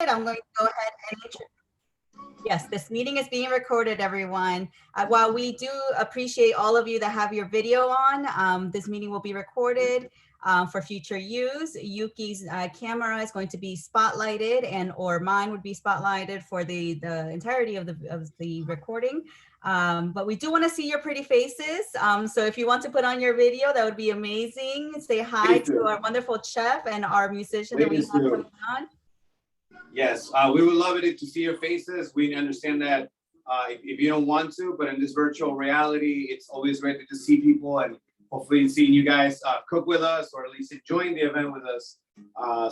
I'm going to go ahead and yes, this meeting is being recorded, everyone. While we do appreciate all of you that have your video on, this meeting will be recorded for future use. Yuki's camera is going to be spotlighted, and or mine would be spotlighted for the entirety of the recording. But we do want to see your pretty faces. So if you want to put on your video, that would be amazing. Say hi to our wonderful chef and our musician that we have coming on. Yes, we would love it to see your faces. We understand that if you don't want to, but in this virtual reality, it's always great to see people and hopefully seeing you guys cook with us or at least enjoying the event with us.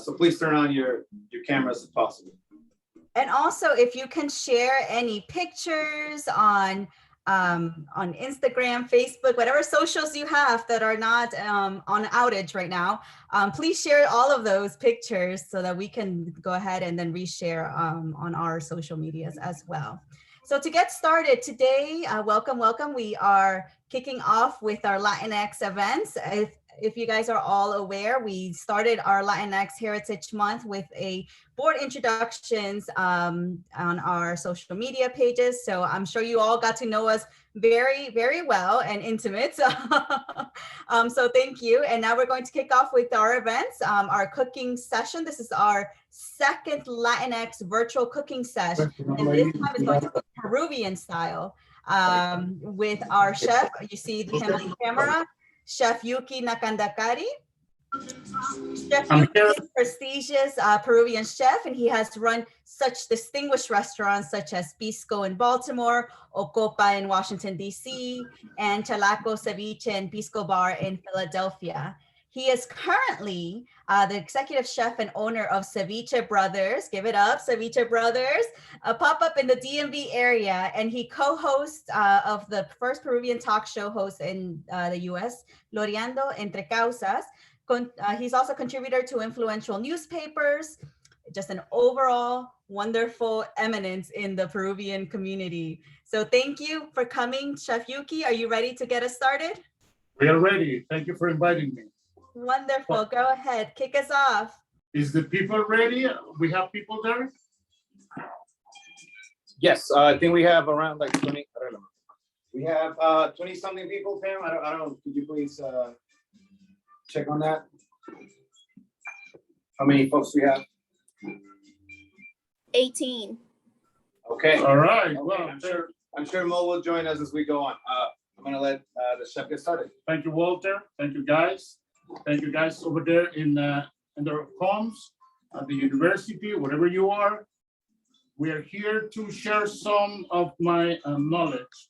So please turn on your cameras if possible. And also, if you can share any pictures on Instagram, Facebook, whatever socials you have that are not on outage right now, please share all of those pictures so that we can go ahead and then reshare on our social medias as well. So to get started today, welcome. We are kicking off with our Latinx events. If you guys are all aware, we started our Latinx Heritage Month with a board introductions on our social media pages. So I'm sure you all got to know us very, very well and intimate. So thank you. And now we're going to kick off with our events, our cooking session. This is our second Latinx virtual cooking session. And this time is going to be Peruvian style with our chef. You see him on the camera. Chef Yuki Nakandakari. Chef Yuki is a prestigious Peruvian chef, and he has run such distinguished restaurants such as Pisco in Baltimore, Ocopa in Washington, D.C., and Chalaco Ceviche and Pisco Bar in Philadelphia. He is currently the executive chef and owner of Ceviche Brothers. Give it up, Ceviche Brothers, a pop-up in the DMV area. And he co-hosts of the first Peruvian talk show host in the US, Loreando Entre Causas. He's also contributor to influential newspapers, just an overall wonderful eminence in the Peruvian community. So thank you for coming, Chef Yuki. Are you ready to get us started? We are ready. Thank you for inviting me. Wonderful. Go ahead. Kick us off. Is the people ready? We have people there? Yes, I think we have around like 20. We have 20 something people, Pam. I don't know. Could you please check on that? How many folks we have? 18. Okay. All right. Okay. Well, I'm sure Mo will join us as we go on. I'm going to let the chef get started. thank you, Walter. Thank you, guys. Thank you, guys over there in their homes, at the university, wherever you are. We are here to share some of my knowledge,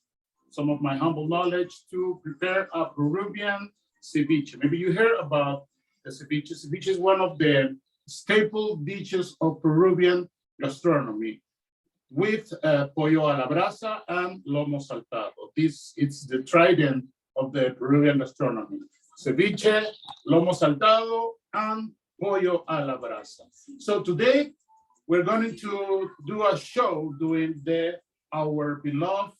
some of my humble knowledge to prepare a Peruvian ceviche. Maybe you heard about the ceviche. Ceviche is one of the staple dishes of Peruvian gastronomy with pollo a la brasa and lomo saltado. It's the trident of the Peruvian gastronomy. Ceviche, lomo saltado, and pollo a la brasa. So today we're going to do a show doing our beloved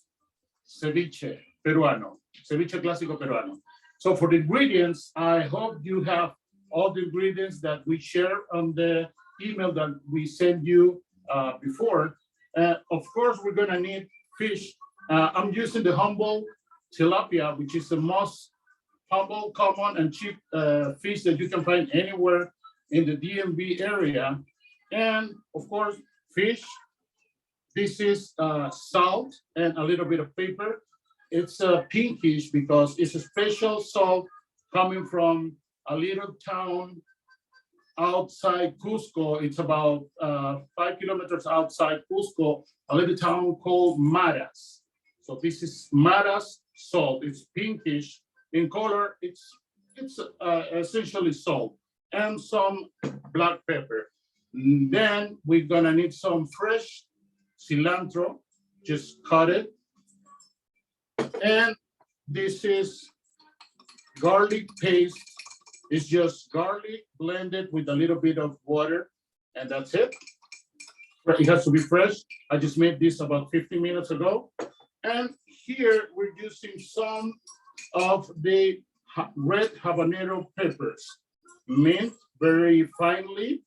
ceviche peruano, ceviche clásico peruano. So for the ingredients, I hope you have all the ingredients that we share on the email that we sent you before. Of course, we're gonna need fish. I'm using the humble tilapia, which is the most humble, common, and cheap fish that you can find anywhere in the DMV area. And of course, fish. This is salt and a little bit of pepper. It's pinkish because it's a special salt coming from a little town outside Cusco. It's about 5 kilometers outside Cusco, a little town called Maras. So this is Maras salt. It's pinkish in color. It's essentially salt and some black pepper. Then we're gonna need some fresh cilantro, just cut it. And this is garlic paste. It's just garlic blended with a little bit of water, and that's it. It has to be fresh. I just made this about 15 minutes ago. And here we're using some of the red habanero peppers, minced very finely.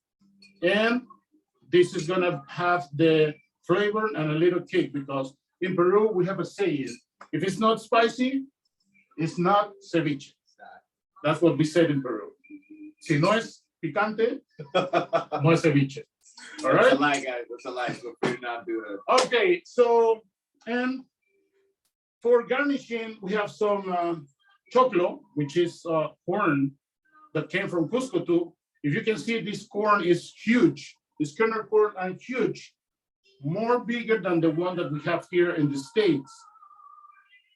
And this is gonna have the flavor and a little kick, because in Peru, we have a saying, if it's not spicy, it's not ceviche. That's what we said in Peru. Si no es picante, no es ceviche. All right? That's a lie, guys. That's a lie. So please not do that. Okay, so, and for garnishing, we have some choclo, which is corn that came from Cusco too. If you can see, this corn is huge. This kernel corn are huge, more bigger than the one that we have here in the States.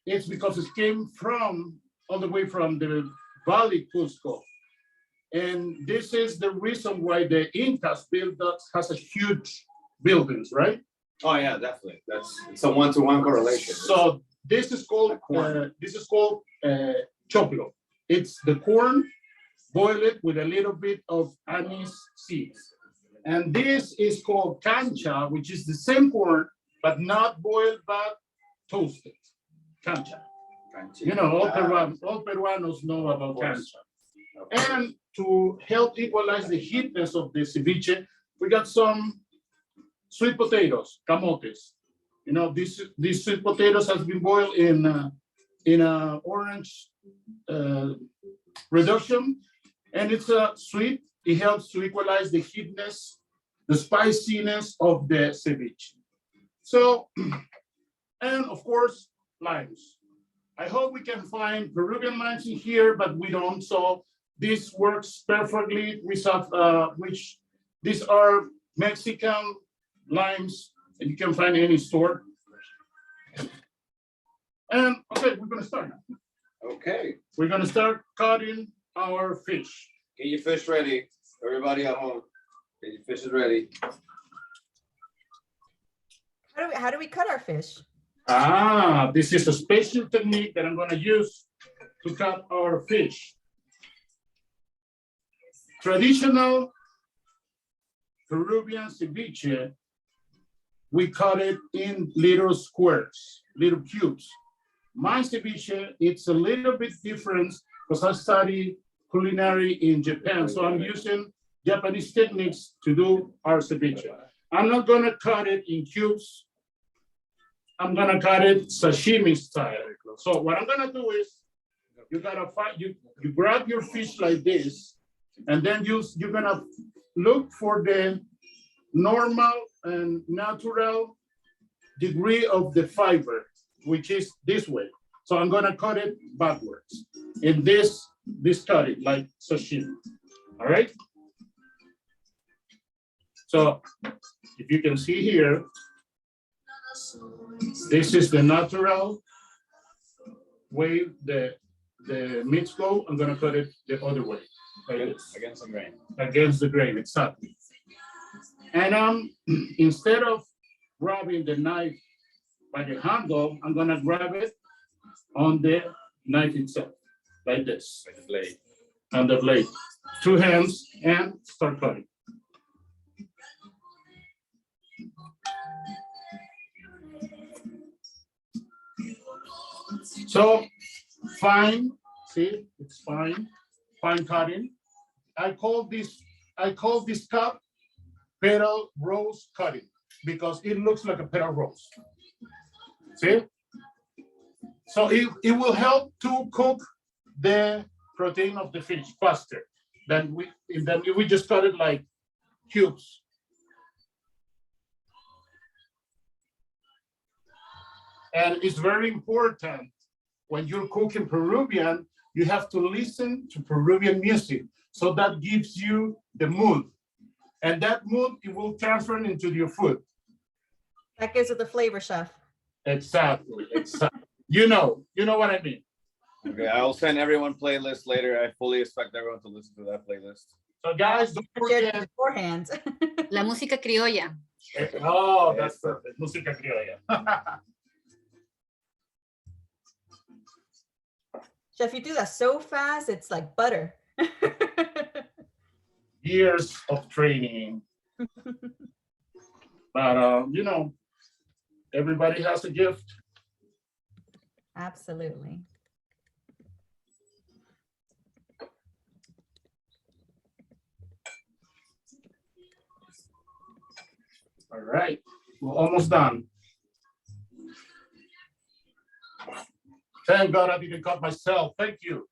It's because it came from, all the way from the Valley Cusco. And this is the reason why the Incas built us, has a huge buildings, right? Oh yeah, definitely. It's a one-to-one correlation. So this is called choclo. It's the corn, boil it with a little bit of anise seeds. And this is called cancha, which is the same corn, but not boiled, but toasted. Cancha. You know, all Peruanos know about cancha. And to help equalize the heatness of the ceviche, we got some sweet potatoes, camotes. You know, these sweet potatoes has been boiled in a orange reduction, and it's sweet. It helps to equalize the heatness, the spiciness of the ceviche. So, and of course, limes. I hope we can find Peruvian limes in here, but we don't. So this works perfectly. We have, which these are Mexican limes, and you can find in any store. And okay, we're gonna start now. Okay. We're gonna start cutting our fish. Get your fish ready. Everybody at home. Get your fish ready. How do we cut our fish? This is a special technique that I'm gonna use to cut our fish. Traditional Peruvian ceviche, we cut it in little squares, little cubes. My ceviche, it's a little bit different because I study culinary in Japan. So I'm using Japanese techniques to do our ceviche. I'm not gonna cut it in cubes. I'm gonna cut it sashimi style. So what I'm gonna do is, you grab your fish like this, and then you're gonna look for the normal and natural degree of the fiber, which is this way. So I'm gonna cut it backwards in this cutting, like sashimi, all right? So if you can see here, this is the natural way the meats go. I'm gonna cut it the other way. Like against the grain. Against the grain, exactly. And instead of grabbing the knife by the handle, I'm gonna grab it on the knife itself, like this. Like the blade. On the blade. 2 hands and start cutting. So fine, see, it's fine cutting. I call this cut petal rose cutting because it looks like a petal rose. See? So it will help to cook the protein of the fish faster than we just cut it like cubes. And it's very important when you're cooking Peruvian, you have to listen to Peruvian music. So that gives you the mood. And that mood, it will transfer into your food. That gives it the flavor, chef. Exactly. You know what I mean. Okay, I'll send everyone playlist later. I fully expect everyone to listen to that playlist. So guys, don't forget beforehand. La música criolla. Oh, that's perfect. Música criolla. Chef, you do that so fast, it's like butter. Years of training. But, everybody has a gift. Absolutely. All right, we're almost done. Thank God I didn't cut myself. Thank you.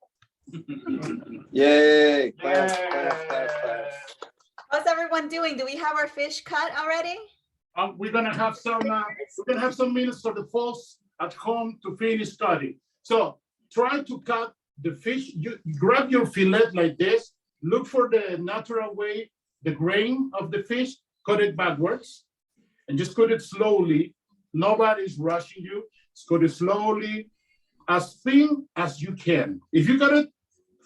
Yay! Yeah. How's everyone doing? Do we have our fish cut already? We're gonna have some minutes for the folks at home to finish cutting. So try to cut the fish. You grab your fillet like this. Look for the natural way, the grain of the fish. Cut it backwards, and just cut it slowly. Nobody's rushing you. Just cut it slowly, as thin as you can. If you cut it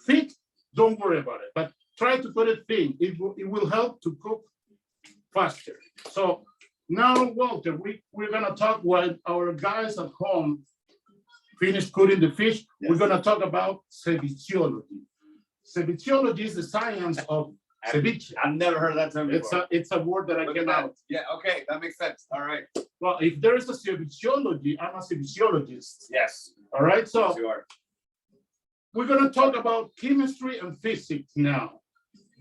thick, don't worry about it. But try to cut it thin. It will help to cook faster. So now, Walter, we're gonna talk while our guys at home finish cooking the fish. Yes. We're gonna talk about cevicheology. Cevicheology is the science of ceviche. I've never heard that term before. It's a word that I came out. Yeah, okay, that makes sense. All right. Well, if there is a cevicheology, I'm a cevicheologist. Yes. All right, so yes, you are. We're gonna talk about chemistry and physics now.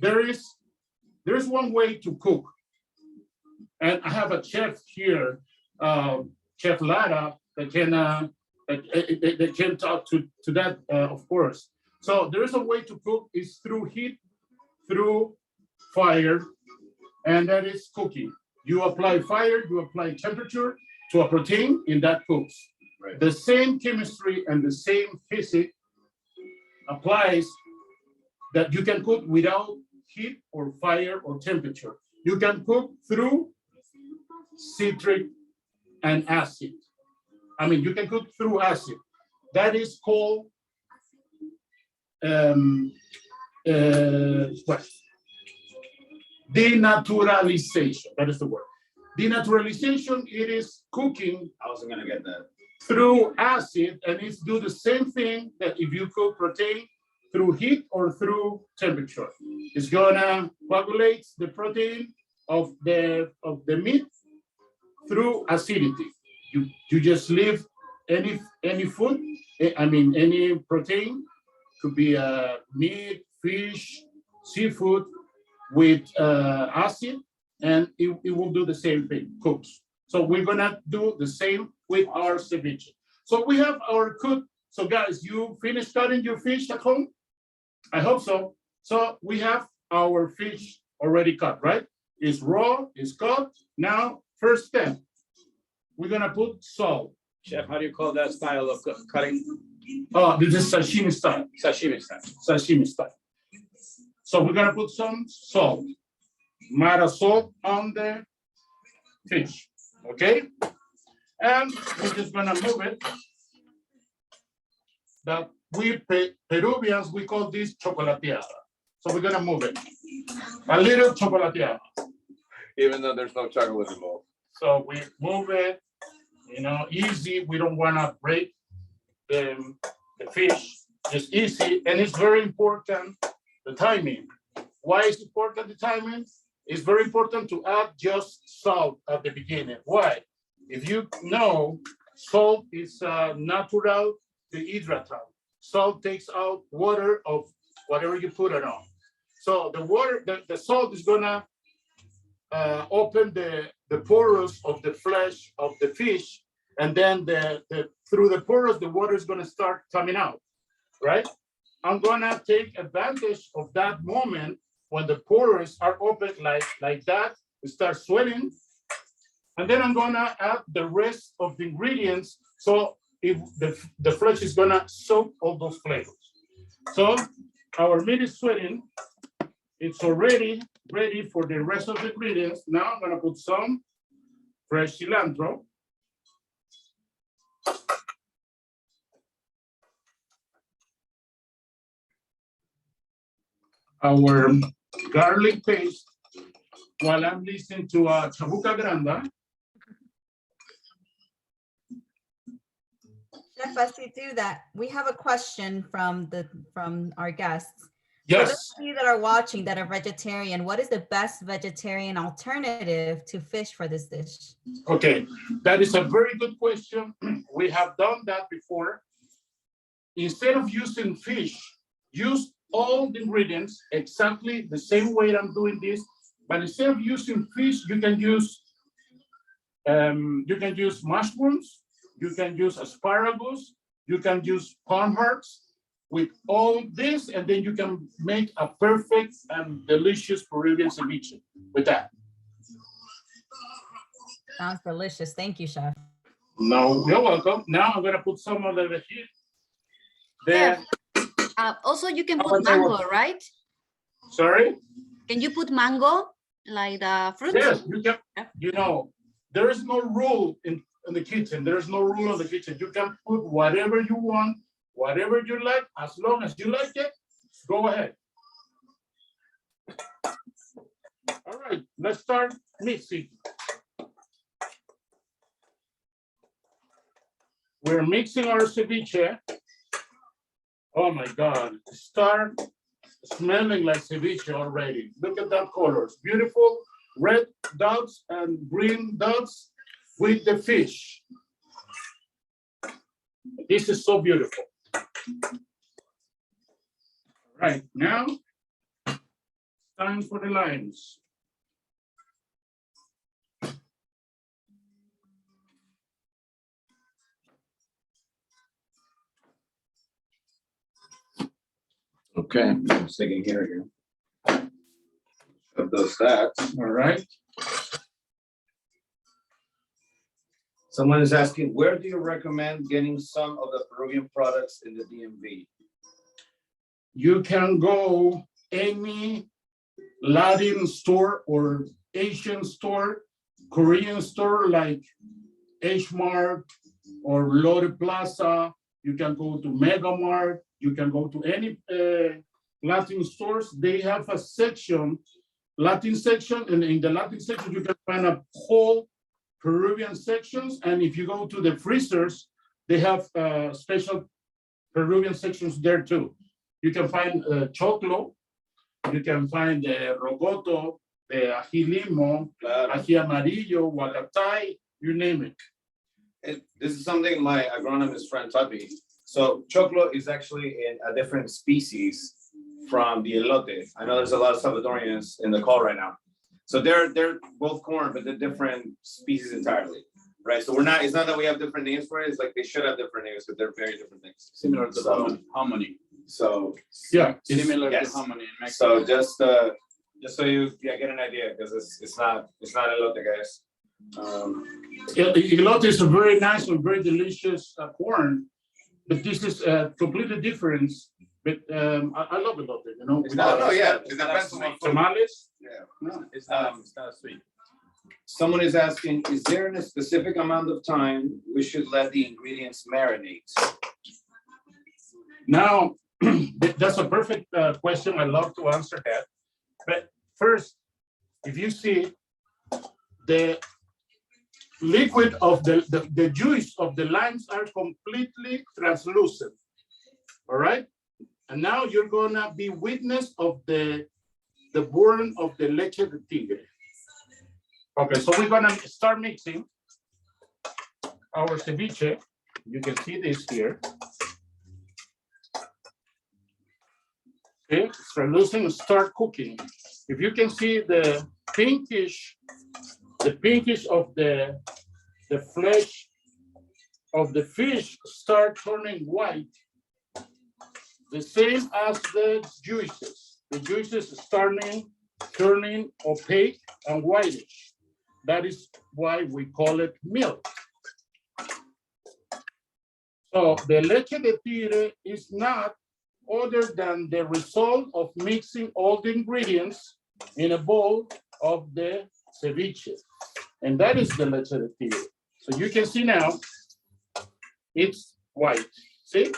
There's one way to cook. And I have a chef here, Chef Lara, that can talk to that, of course. So there is a way to cook, is through heat, through fire, and that is cooking. You apply fire, you apply temperature to a protein, and that cooks. Right. The same chemistry and the same physics applies that you can cook without heat or fire or temperature. You can cook through citric and acid. I mean, you can cook through acid. That is called denaturalization. That is the word. Denaturalization, it is cooking. I wasn't gonna get that. Through acid, and it's do the same thing that if you cook protein through heat or through temperature. It's gonna coagulate the protein of the meat through acidity. You just leave any food, I mean any protein, could be meat, fish, seafood with acid, and it will do the same thing, cooks. So we're gonna do the same with our ceviche. So we have our cook. So guys, you finished cutting your fish at home? I hope so. So we have our fish already cut, right? It's raw, it's cut. Now, first step, we're gonna put salt. Chef, how do you call that style of cutting? Oh, this is sashimi style. Sashimi style. Sashimi style. So we're gonna put some salt. Mild salt on the fish, okay? And we're just gonna move it. That we Peruvians, we call this chocolateada. So we're gonna move it. A little chocolateada. Even though there's no chocolate involved. So we move it, easy. We don't wanna break the fish, just easy. And it's very important, the timing. Why is it important, the timing? It's very important to add just salt at the beginning. Why? If you know, salt is a natural dehydratant. Salt takes out water of whatever you put it on. So the water, the salt is gonna open the pores of the flesh of the fish, and then through the pores, the water is gonna start coming out, right? I'm gonna take advantage of that moment when the pores are open like that, start sweating. And then I'm gonna add the rest of the ingredients. So if the flesh is gonna soak all those flavors. So our meat is sweating. It's already ready for the rest of the ingredients. Now I'm gonna put some fresh cilantro. Our garlic paste, while I'm listening to Chabuca Granda. Chef, as you do that, we have a question from our guests. Yes. For those of you that are watching that are vegetarian, what is the best vegetarian alternative to fish for this dish? Okay, that is a very good question. We have done that before. Instead of using fish, use all the ingredients exactly the same way I'm doing this, but instead of using fish, you can use You can use mushrooms, you can use asparagus, you can use palm hearts with all this, and then you can make a perfect and delicious Peruvian ceviche with that. Sounds delicious. Thank you, Chef. No, you're welcome. Now I'm gonna put some of the here. Then, Also, you can How put about that mango, one? right? sorry? Can you put mango, like the fruit? Yes, you can, you know, there is no rule in the kitchen. There is no rule in the kitchen. You can put whatever you want, whatever you like, as long as you like it, go ahead. All right, let's start mixing. We're mixing our ceviche. Oh my God, start smelling like ceviche already. Look at that colors, beautiful red dots and green dots with the fish. This is so beautiful. All right, now time for the limes. Okay, I'm sticking here again. Of those stats. All right. Someone is asking, where do you recommend getting some of the Peruvian products in the DMV? You can go any Latin store or Asian store, Korean store like H Mart or Lore Plaza. You can go to Mega Mart. You can go to any Latin stores. They have a section, Latin section, and in the Latin section, you can find a whole Peruvian sections. And if you go to the freezers, they have special Peruvian sections there too. You can find choclo, you can find the rocoto, the ají limo, ají amarillo, huacatay, you name it. This is something my agronomist friend taught me. So choclo is actually a different species from the elote. I know there's a lot of Salvadorians in the call right now. So they're both corn, but they're different species entirely, right? So it's not that we have different names for it. It's like they should have different names, but they're very different things. Similar to harmony. So yeah, Similar yes. to harmony in Mexico. So just so you get an idea, because it's not elote, guys. Elote is a very nice and very delicious corn, but this is completely different. But I love elote, you know. It's not- yeah. it's not sweet. Tamales. Yeah. No. It's not sweet. Someone is asking, is there a specific amount of time we should let the ingredients marinate? Now, that's a perfect question. I love to answer that. But first, if you see the liquid of the juice of the limes are completely translucent. All right. And now you're gonna be witness of the burn of the leche de tigre. Okay, so we're gonna start mixing our ceviche. You can see this here. Okay, it's translucent, start cooking. If you can see the pinkish of the flesh of the fish start turning white, the same as the juices. The juices turning opaque and whitish. That is why we call it milk. So the leche de tigre is not other than the result of mixing all the ingredients in a bowl of the ceviche. And that is the leche de tigre. So you can see now, it's white, see?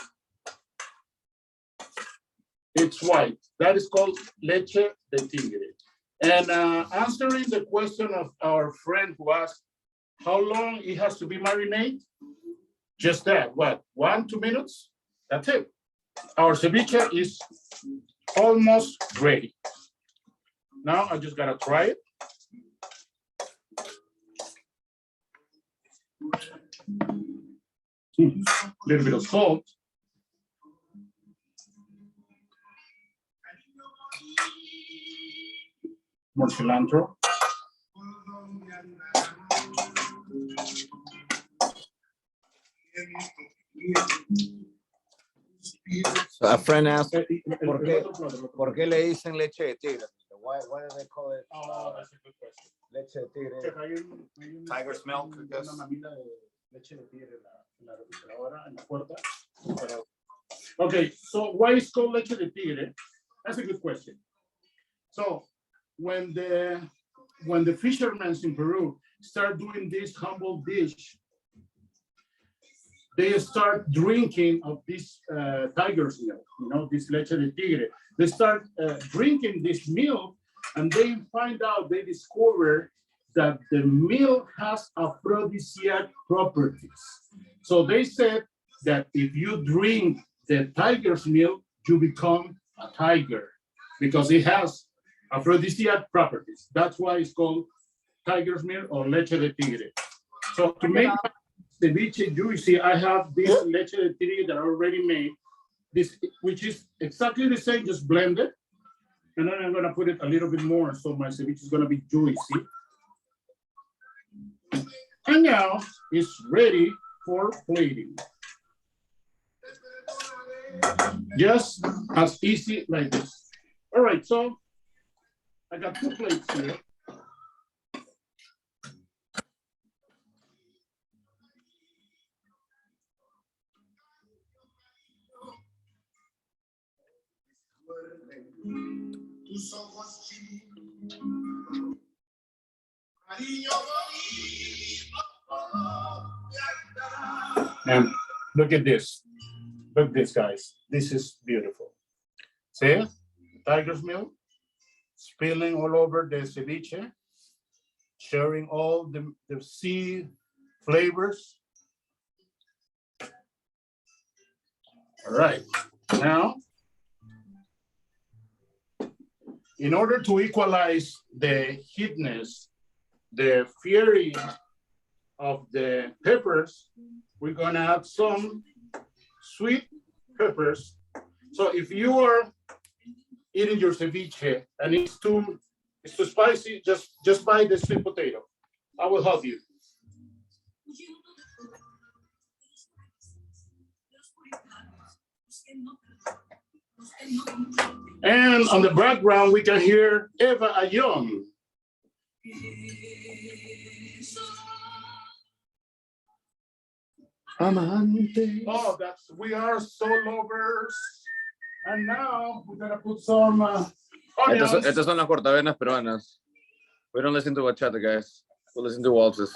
It's white. That is called leche de tigre. And answering the question of our friend who asked how long it has to be marinated, just that, what, 1-2 minutes? That's it. Our ceviche is almost ready. Now I just gotta try it. Little bit of salt. More cilantro. So a friend asked, ¿por qué le dicen leche de tigre? Why do they call it Oh, that's a good question. leche de tigre? Tiger's milk, I guess. Una mamila de leche de tigre en la refrigeradora, en la puerta. Okay, so why is called leche de tigre? That's a good question. So when the fishermen in Peru start doing this humble dish, they start drinking of this tiger's milk, you know, this leche de tigre. They start drinking this milk and they find out, they discover that the milk has aphrodisiac properties. So they said that if you drink the tiger's milk, you become a tiger because it has aphrodisiac properties. That's why it's called tiger's milk or leche de tigre. So to make ceviche juicy, I have this leche de tigre that I already made, this, which is exactly the same, just blend it. And then I'm gonna put it a little bit more, so my ceviche is gonna be juicy. And now it's ready for plating. Just as easy like this. All right, so I got 2 plates here. And look at this. Look at this, guys. This is beautiful. See? Tiger's milk spilling all over the ceviche, sharing all the sea flavors. All right. Now, in order to equalize the heatness, the fury of the peppers, we're gonna add some sweet peppers. So if you are eating your ceviche and it's too spicy, just buy the sweet potato. I will help you. And on the background, we can hear Eva Ayon. Amante. Oh, we are soul lovers. And now we're gonna put some onions. Estas son las cortavenas peruanas. We don't listen to bachata, guys. We listen to waltzes.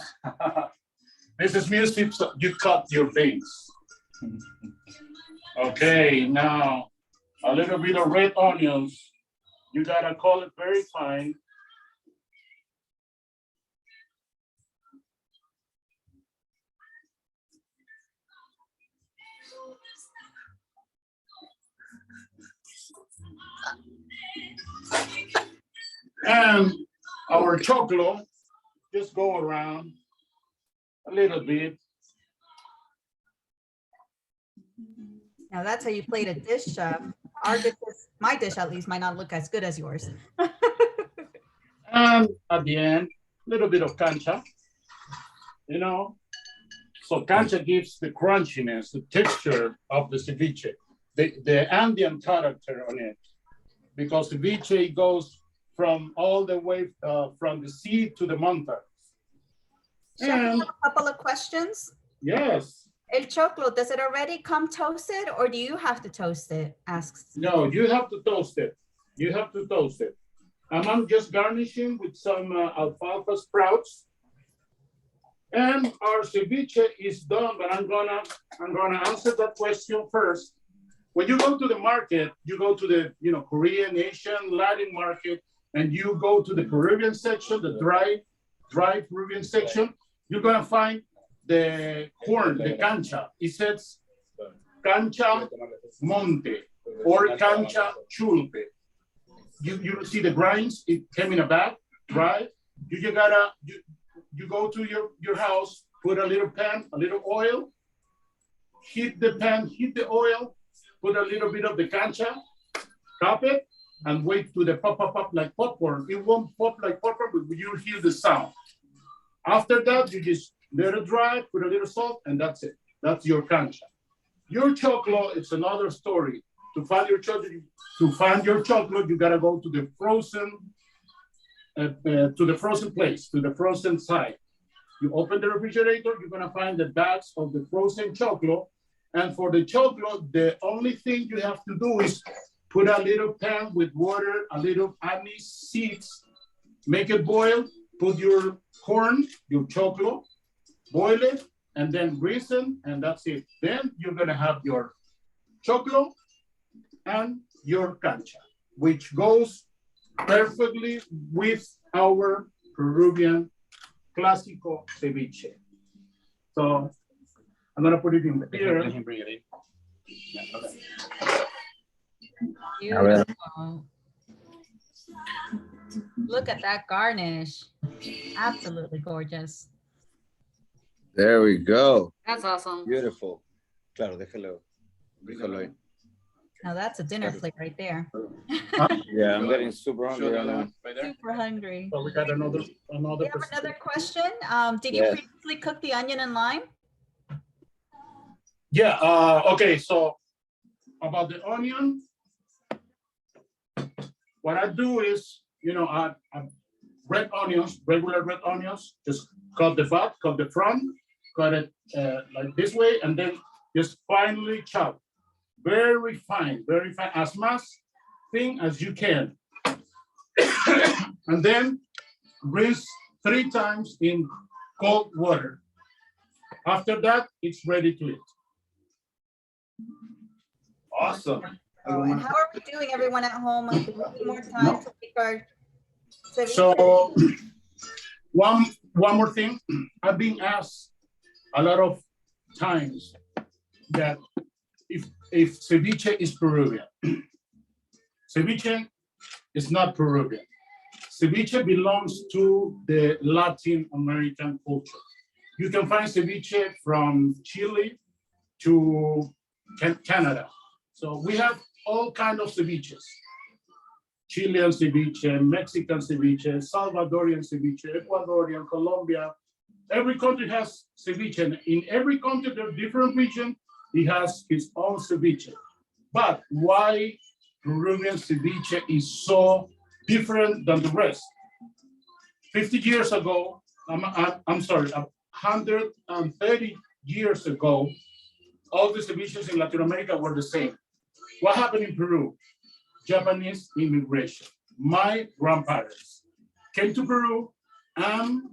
This is music, so you cut your veins. Okay, now a little bit of red onions. You gotta call it very fine. And our chocolate, just go around a little bit. Now that's how you plate a dish, chef. Our dish, my dish at least, might not look as good as yours. And at the end, a little bit of cancha, you know. So cancha gives the crunchiness, the texture of the ceviche, the Andean character on it, because ceviche goes from all the way from the sea to the mountains. Chef, I have a couple of questions. Yes. El choclo, does it already come toasted or do you have to toast it? Asks. No, you have to toast it. You have to toast it. And I'm just garnishing with some alfalfa sprouts. And our ceviche is done, but I'm gonna answer that question first. When you go to the market, you go to the Korean, Asian, Latin market, and you go to the Peruvian section, the dry Peruvian section, you're gonna find the corn, the cancha. It says cancha monte or cancha chulpe. You see the grinds, it came in a bag, right? You go to your house, put a little pan, a little oil, heat the pan, heat the oil, put a little bit of the cancha, top it, and wait to the pop like popcorn. It won't pop like popcorn, but you'll hear the sound. After that, you just let it dry, put a little salt, and that's it. That's your cancha. Your choclo, it's another story. To find your chocolate, you gotta go to the frozen place, to the frozen side. You open the refrigerator, you're gonna find the bags of the frozen choclo. And for the choclo, the only thing you have to do is put a little pan with water, a little anise seeds, make it boil, put your corn, your choclo, boil it, and then raisin, and that's it. Then you're gonna have your choclo and your cancha, which goes perfectly with our Peruvian clásico ceviche. So I'm gonna put it in here. Let him bring it in. Yeah, okay. Beautiful. Look at that garnish. Absolutely gorgeous. There we go. That's awesome. Beautiful. Claro, déjalo ahí. Now that's a dinner plate right there. Yeah, I'm getting super hungry Show the right other now. one right there. Super hungry. So we got another. We have another question. Did you Yes. previously cook the onion and lime? Yeah, okay, so about the onion, what I do is, I red onions, regular red onions, just cut the back, cut the front, cut it like this way, and then just finely chop. Very fine, as much thin as you can. And then rinse 3 times in cold water. After that, it's ready to eat. Awesome. Oh, and how are we doing, everyone at home? Like, do we need more time to make our ceviche? So one more thing, I've been asked a lot of times that if ceviche is Peruvian. Ceviche is not Peruvian. Ceviche belongs to the Latin American culture. You can find ceviche from Chile to Canada. So we have all kinds of ceviches. Chilean ceviche, Mexican ceviche, Salvadorian ceviche, Ecuadorian, Colombia. Every country has ceviche, and in every country, there are different regions, it has its own ceviche. But why Peruvian ceviche is so different than the rest? 50 years ago, I'm sorry, 130 years ago, all the ceviches in Latin America were the same. What happened in Peru? Japanese immigration. My grandparents came to Peru and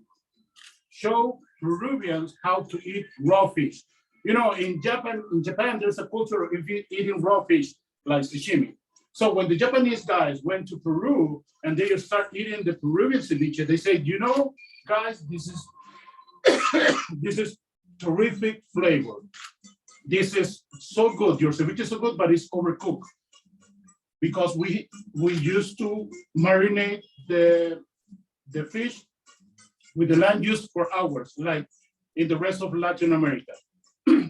showed Peruvians how to eat raw fish. In Japan, there's a culture of eating raw fish like sashimi. So when the Japanese guys went to Peru and they start eating the Peruvian ceviche, they said, guys, this is terrific flavor. This is so good. Your ceviche is so good, but it's overcooked. Because we used to marinate the fish with the lime juice for hours, like in the rest of Latin America.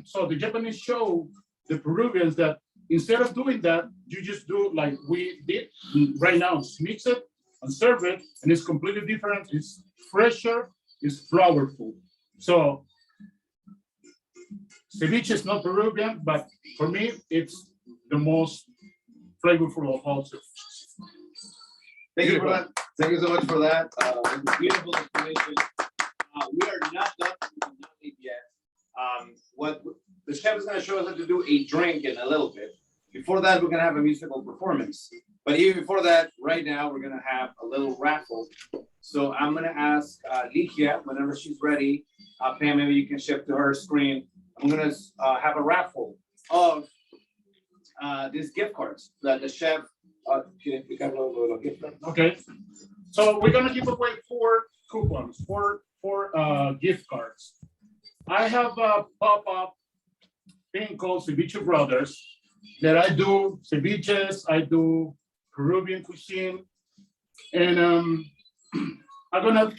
So the Japanese show the Peruvians that instead of doing that, you just do like we did right now, mix it and serve it, and it's completely different. It's fresher, it's flavorful. So ceviche is not Peruvian, but for me, it's the most flavorful of all ceviches. Thank you for that. Thank you so much for that. Beautiful information. We are not done. We did not eat yet. What the chef is going to show us how to do a drink in a little bit. Before that, we're going to have a musical performance. But even before that, right now, we're going to have a little raffle. So I'm going to ask Ligia, whenever she's ready, Pam, maybe you can shift to her screen. I'm going to have a raffle of these gift cards that the chef. Okay, so we're gonna give away 4 coupons, four gift cards. I have a pop-up thing called Ceviche Brothers that I do ceviches, I do Peruvian cuisine, and I'm gonna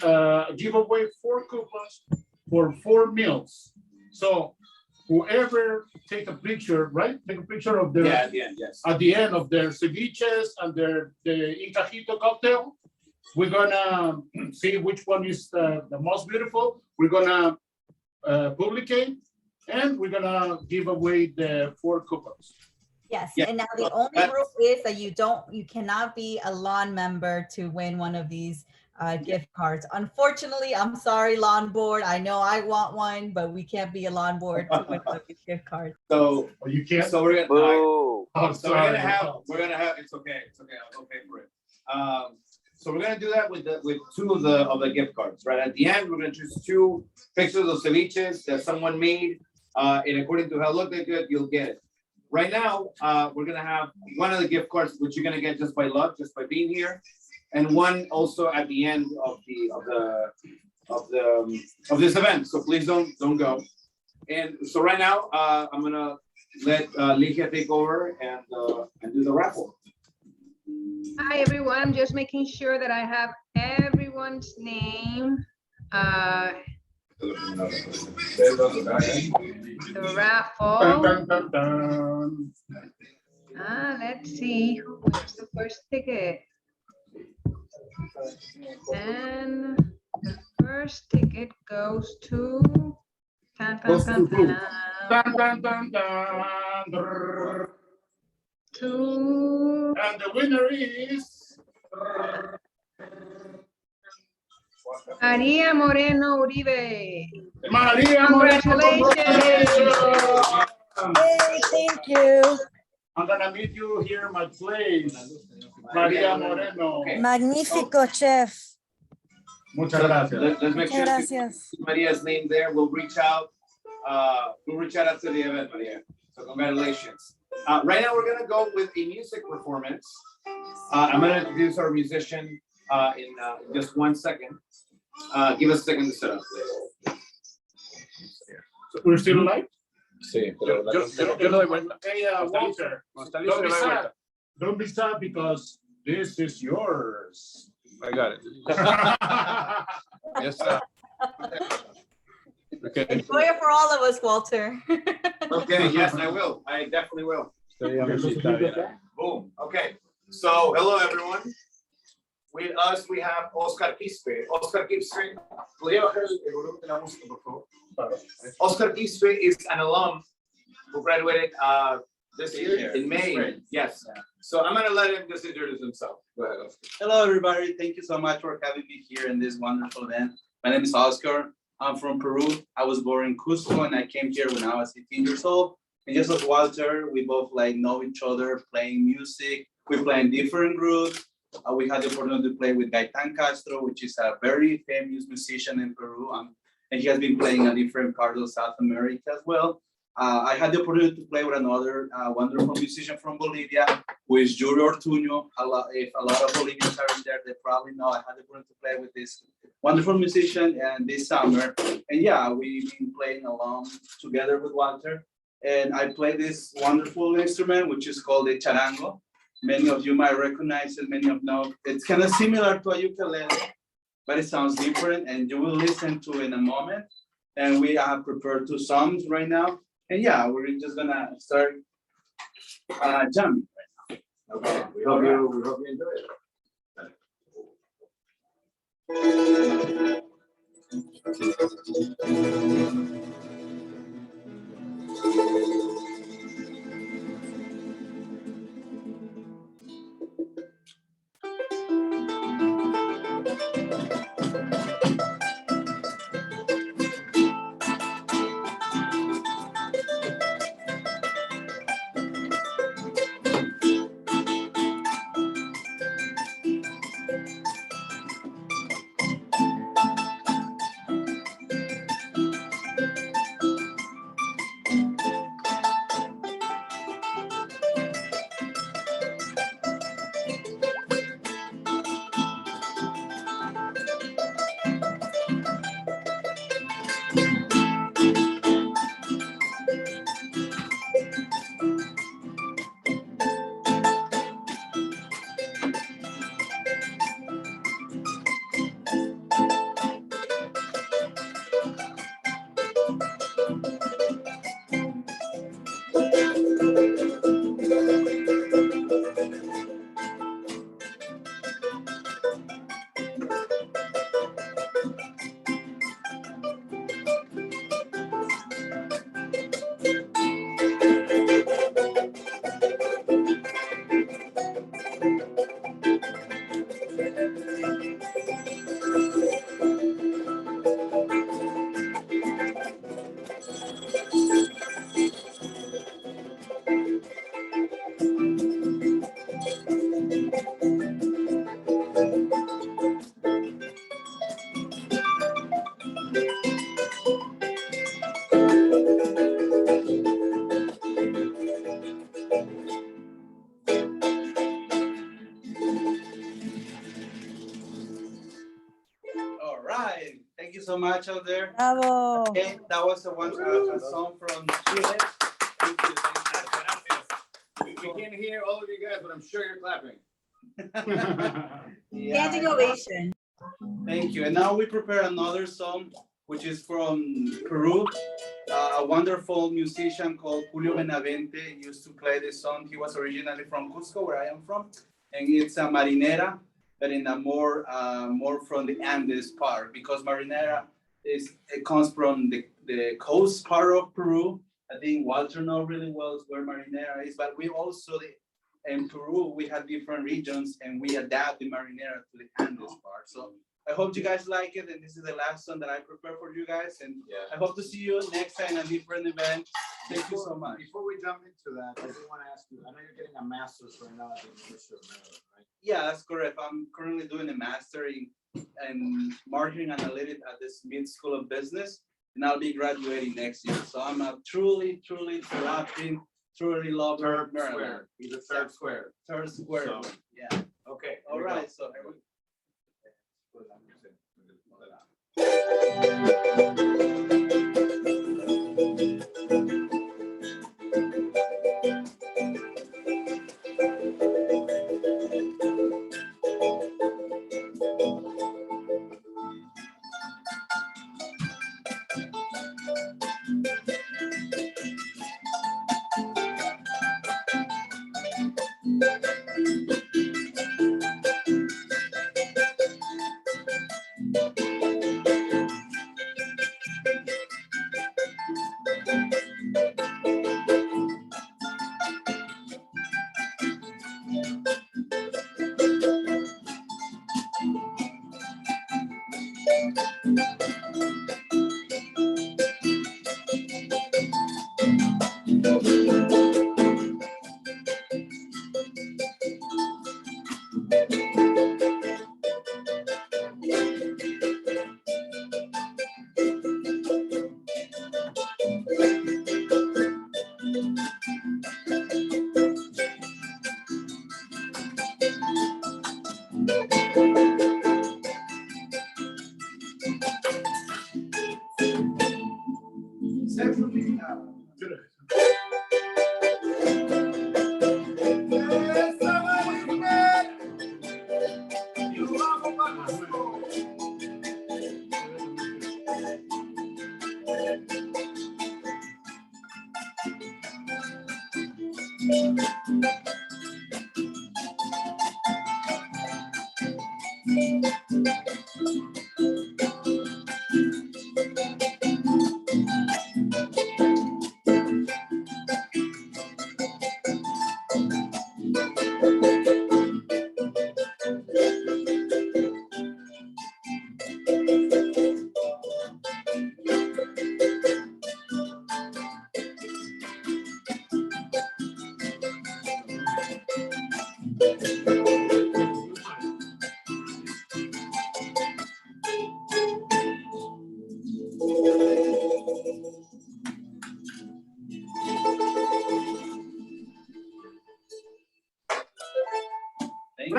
give away 4 coupons for 4 meals. So whoever take a picture, right? Take a picture of their at the end, yes. At the end of their ceviches and the Incajito cocktail. We're gonna see which one is the most beautiful. We're gonna publicate And we're gonna give away the 4 coupons. Yes, Yeah, and now the only rule is that you cannot be a lawn member to win one of these gift cards. Unfortunately, I'm sorry, lawn board. I know I want one, but we can't be a lawn board to win one of these gift cards. So, Oh, you can't? so we're gonna, Boo. Oh, so we're sorry. gonna have, it's okay, I'll pay for it. So we're gonna do that with 2 of the gift cards, right? At the end, we're gonna choose 2 pictures of ceviches that someone made, and according to how look they good, you'll get it. Right now, we're gonna have one of the gift cards, which you're gonna get just by luck, just by being here, and one also at the end of this event. So please don't go. And so right now, I'm gonna let Ligia take over and do the raffle. Hi, everyone. I'm just making sure that I have everyone's name. The raffle. Dun, dun, dun. Let's see. Where's the first ticket? And the first ticket goes to. Tan, tan, Goes tan, to who? tan, Dun, dun, dun, dun. Brrr. to And the winner is Maria Moreno Uribe. Maria. Congratulations. Hey, thank you. I'm gonna meet you here in my place. Maria Moreno. Okay. Magnífico, chef. Muchas So gracias. let's make sure Muchas to gracias. put Maria's name there. We'll reach out. After the event, Maria. So congratulations. Right now, we're gonna go with a music performance. I'm gonna introduce our musician in just 1 second. Give us a second to set up. So we're still alive? Sí, pero Yo le doy vuelta. Hey, Walter, Cuando está listo, don't be le doy sad. vuelta. Don't be sad because this is yours. I got it. Yes, sir. Okay. Enjoy it for all of us, Walter. Okay, yes, I will. I definitely will. Usted dígame si está bien. Boom. Okay. So, hello, everyone. With us, we have Oscar Quispe. Oscar Quispe, ¿podría bajar el volumen de la música, por favor? Oscar Quispe is an alum who graduated this year in May. Yes. So I'm gonna let him just introduce himself. Go ahead, Oscar. Hello, everybody. Thank you so much for having me here in this wonderful event. My name is Oscar. I'm from Peru. I was born in Cusco and I came here when I was 18 years old. And just like Walter, we both know each other, playing music. We play in different groups. We had the opportunity to play with Gaetan Castro, which is a very famous musician in Peru. And he has been playing in different parts of South America as well. I had the opportunity to play with another wonderful musician from Bolivia, who is Yuri Ortuño. If a lot of Bolivians are in there, they probably know I had the opportunity to play with this wonderful musician and this summer. And yeah, we've been playing along together with Walter. And I play this wonderful instrument, which is called the charango. Many of you might recognize it, many of you know. It's kind of similar to a ukulele, but it sounds different, and you will listen to it in a moment. And we have prepared 2 songs right now. And yeah, we're just gonna start jamming right now. Okay. We hope you enjoy it. much out there. Bravo. Okay, that was a song from Chile. Thank you. We can't hear all of you guys, but I'm sure you're clapping. Standing ovation. Thank you. And now we prepare another song, which is from Peru. A wonderful musician called Julio Benavente used to play this song. He was originally from Cusco, where I am from, and it's a marinera, but in a more from the Andes part, because marinera it comes from the coast part of Peru. I think Walter knows really well where marinera is, but we also in Peru we have different regions, and we adapt the marinera to the Andes part. So I hope you guys like it, and this is the last one that I prepare for you guys, and I hope to see you next time at a different event. Thank you so much. Before we jump into that, I do want to ask you, I know you're getting a master's right now at the University of Maryland, right? Yeah, that's correct. I'm currently doing a master in marketing analytics at the Smith School of Business, and I'll be graduating next year. So I'm a truly love Maryland. He's a third square. Third square. So- Yeah. Okay. All right. So thank you.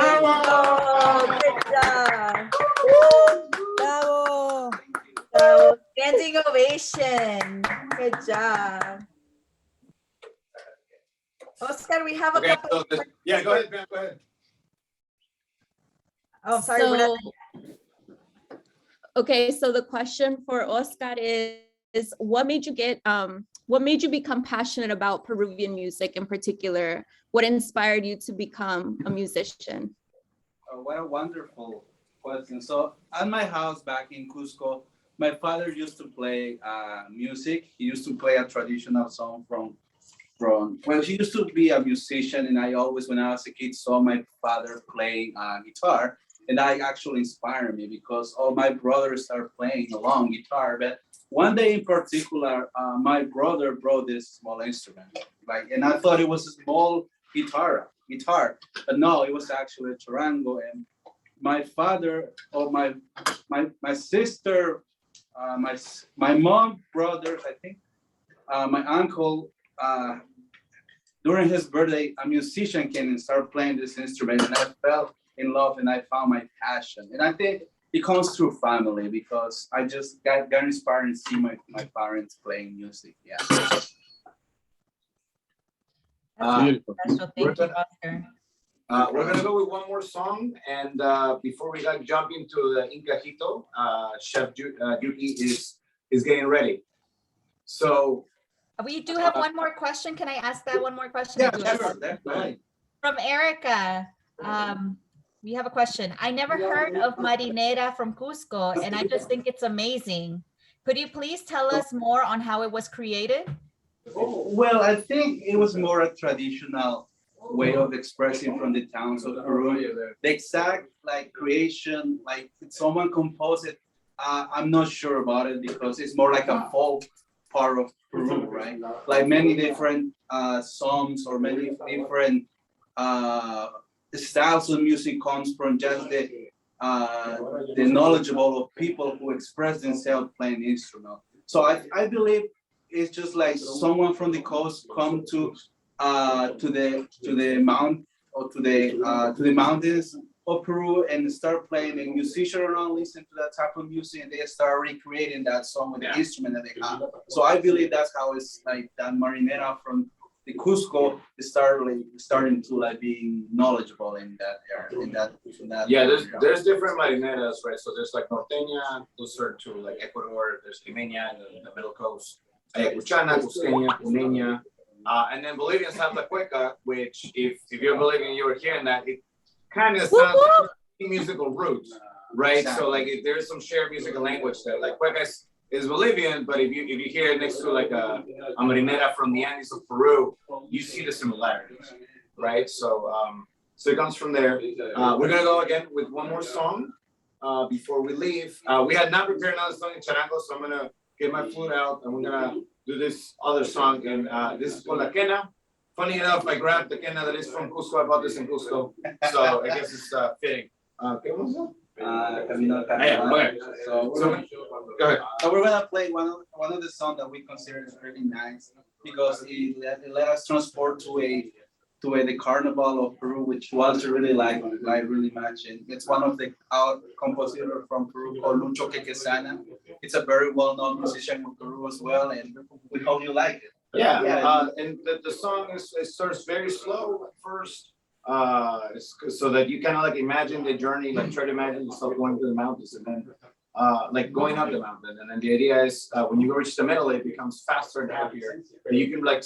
Oh, good job. Bravo. So, standing ovation. Good job. Oscar, we have a Okay, couple. so yeah, go ahead, Pam, go ahead. Oh, sorry. So, okay, so the question for Oscar is what made you become passionate about Peruvian music in particular? What inspired you to become a musician? Oh, what a wonderful question. So at my house back in Cusco, my father used to play music. He used to play a traditional song from, well, he used to be a musician, and I always, when I was a kid, saw my father playing guitar, and that actually inspired me because all my brothers started playing along guitar. But one day in particular, my brother brought this small instrument, and I thought it was a small guitar, but no, it was actually a charango. And my father, or my sister, my mom, brothers, I think, my uncle, during his birthday, a musician came and started playing this instrument, and I fell in love, and I found my passion. And I think it comes through family because I just got inspired and see my parents playing music. Yeah. Beautiful. Special. Thank you, Oscar. We're gonna go with one more song, and before we jump into the Incajito, Chef Yuki is getting ready. So We do have one more question. Can I ask that one more question? Yeah, I do have sure. one. Definitely. From Erica. We have a question. I never heard of marinera from Cusco, and I just think it's amazing. Could you please tell us more on how it was created? Well, I think it was more a traditional way of expressing from the towns of Peru. The exact like creation, like someone composed it, I'm not sure about it because it's more like a folk part of Peru, right? Like many different songs or many different styles of music comes from just the knowledgeable of people who express themselves playing instrument. So I believe it's just like someone from the coast come to the mount or to the mountains of Peru and start playing, and musicians around listen to that type of music and they start recreating that song with the instrument that they have. So I believe that's how it's like that marinera from the Cusco is starting to like being knowledgeable in that area. In that yeah, there's different marineras, right? So there's like norteña, closer to like Ecuador. There's limeña in the middle coast, ayacuchana, cusqueña, puneña, and then Bolivians have la cueca, which if you're Bolivian, you were hearing that it kind of sounds like musical roots, right? Exactly. So like if there's some shared musical language there, like cueca is Bolivian, but if you hear it next to like a marinera from the Andes of Peru, you see the similarities, right? So so it comes from there. We're gonna go again with one more song before we leave. We had not prepared another song in charango, so I'm gonna get my flute out and we're gonna do this other song. And this is called La Quena. Funny enough, I grabbed the quena that is from Cusco. I bought this in Cusco, so I guess it's fitting. Okay. So go ahead. So we're gonna play one of the songs that we consider is really nice because it let us transport to the Carnival of Peru, which Walter really like really much. And it's one of our composer from Peru called Lucho Quequesana. It's a very well-known musician from Peru as well, and we hope you like it. Yeah. And the song it starts very slow at first. So that you kind of like imagine the journey, like try to imagine yourself going through the mountains and then like going up the mountain. And then the idea is when you reach the middle, it becomes faster and happier. But you can like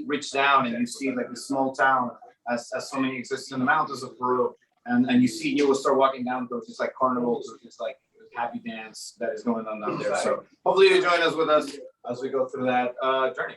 reach down and you see like the small town as so many exist in the mountains of Peru. And you will start walking down those just like carnivals or just like happy dance that is going on down there. So hopefully you join us with us as we go through that journey.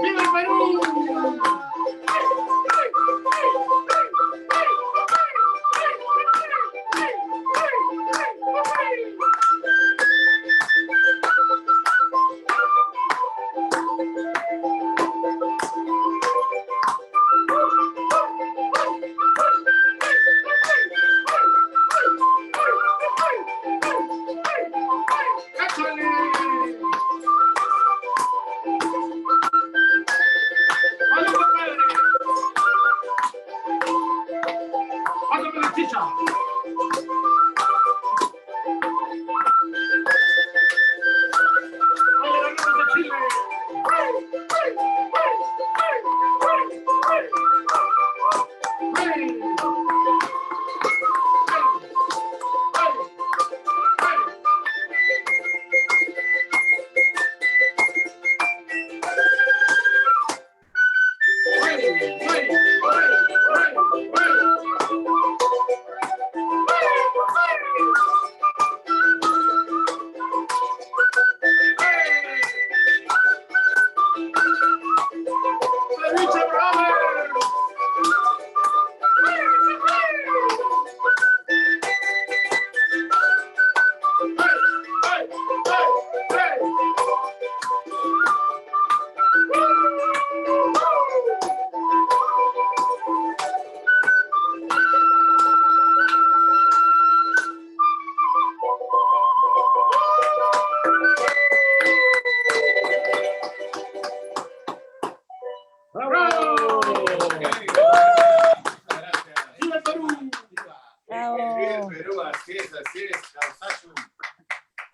¡Viva Perú!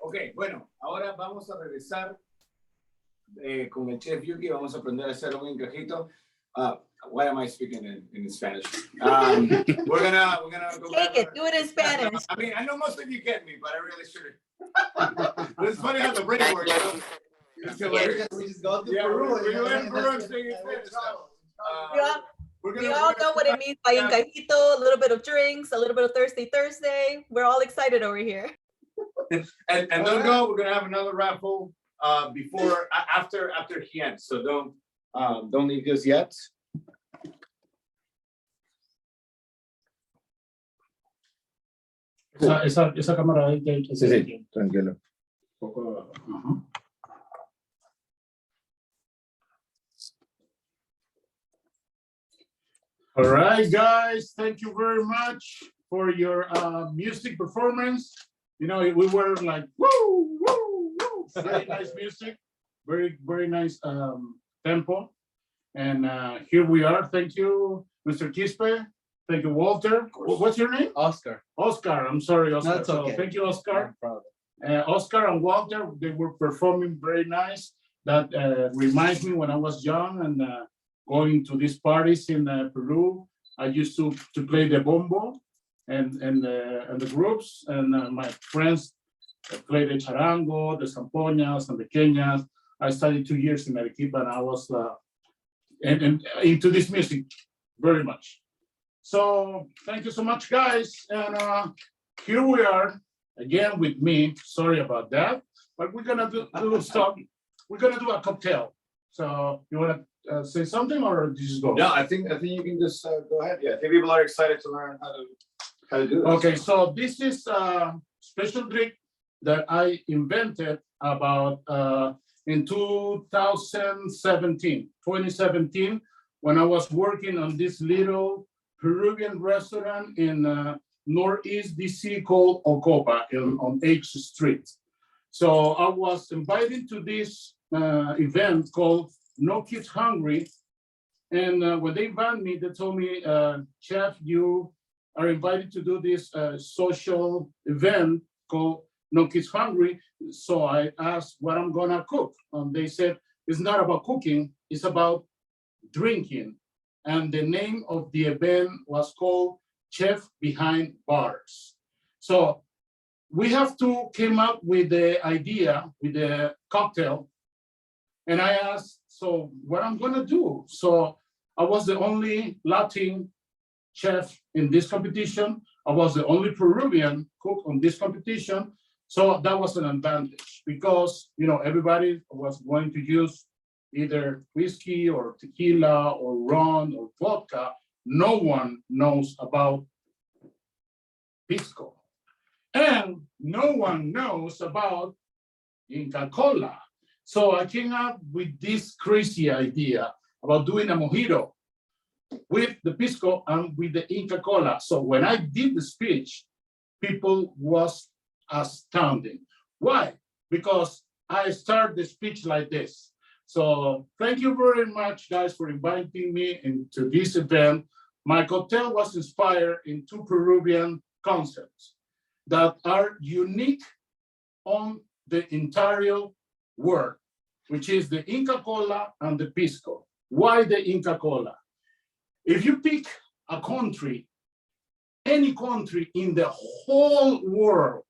Ok, bueno, ahora vamos a regresar con el chef Yuki. Vamos a aprender a hacer un incajito. Why am I speaking in Spanish? We're gonna go Take it, do it in Spanish. I mean, I know most of you get me, but I really shouldn't. But it's funny how the brain works. It's hilarious. We just go to Yeah, Peru. we went to Peru singing Spanish. We all know what it means by Incajito, a little bit of drinks, a little bit of Thirsty Thursday. We're all excited over here. And don't go. We're gonna have another raffle after he ends. So don't leave this yet. Esa cámara ahí que Sí, tranquilo. All right, guys, thank you very much for your music performance. You know, we were like, woo, woo, woo. Very nice music, very nice tempo. And here we are. Thank you, Mr. Quispe. Thank you, Walter. What's your name? Oscar. Oscar. I'm sorry, Oscar. That's okay. So thank you, Oscar. No problem. Oscar and Walter, they were performing very nice. That reminds me when I was young and going to these parties in Peru. I used to play the bombo and the groups, and my friends played the charango, the zampoñas, and the queñas. I studied 2 years in Arequipa, and I was and into this music very much. So thank you so much, guys. And here we are again with me. Sorry about that, but we're gonna do stuff. We're gonna do a cocktail. So you wanna say something, or just go? No, I think you can just go ahead. Yeah, I think people are excited to learn how to do this. Okay, so this is a special drink that I invented about in 2017, when I was working on this little Peruvian restaurant in Northeast DC called Ocopa on H Street. So I was invited to this event called No Kids Hungry. And when they invited me, they told me, Chef, you are invited to do this social event called No Kids Hungry. So I asked what I'm gonna cook. They said, it's not about cooking, it's about drinking. And the name of the event was called Chef Behind Bars. So we have to came up with the idea, with the cocktail. And I asked, so what I'm gonna do? So I was the only Latin chef in this competition. I was the only Peruvian cook on this competition. So that was an advantage because, you know, everybody was going to use either whiskey or tequila or rum or vodka. No one knows about pisco. And no one knows about Inca Cola. So I came up with this crazy idea about doing a mojito with the pisco and with the Inca Cola. So when I did the speech, people was astounding. Why? Because I start the speech like this. So thank you very much, guys, for inviting me into this event. My cocktail was inspired in two Peruvian concepts that are unique on the entire world, which is the Inca Cola and the pisco. Why the Inca Cola? If you pick a country, any country in the whole world,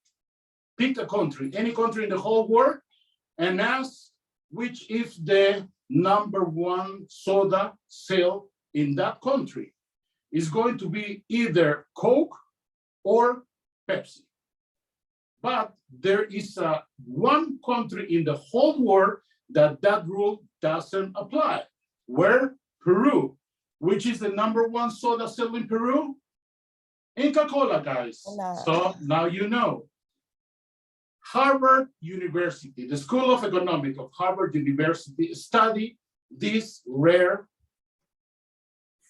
pick a country, any country in the whole world, and ask which is the #1 soda sale in that country. It's going to be either Coke or Pepsi. But there is one country in the whole world that rule doesn't apply. Where? Peru. Which is the #1 soda sale in Peru? Inca Cola, guys. So now you know. Harvard University, the School of Economics of Harvard University study this rare